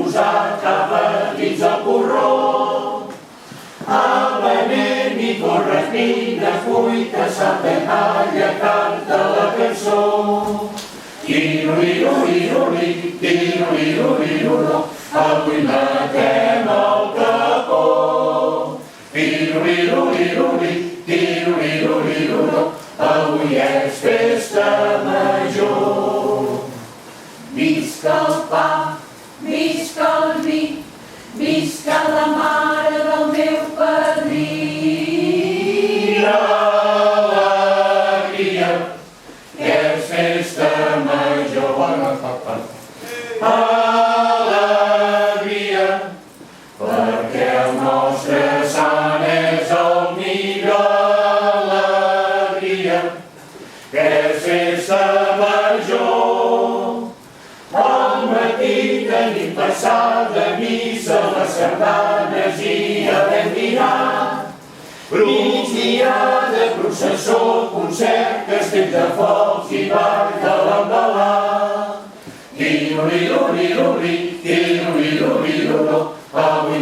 posat cava dins el porró. A Benet ni corres ni descuites, salta i balla, canta la cançó. Tiruliruliruli, tiruliruliruló, avui matem el capó. Tiruliruliruli, tiruliruliruló, avui és festa major. Visca el pa, visca el vi, visca la mare del meu padrí. Alegria, que és festa major. Alegria, perquè el nostre sant és el millor. Alegria, que és festa major. Al matí tenim passada missa, les sardanes i a ben dinar. Migdiada, processó, concert, castell de focs i ball de l'embalar. Tiruliruliruli, tiruliruliruló, avui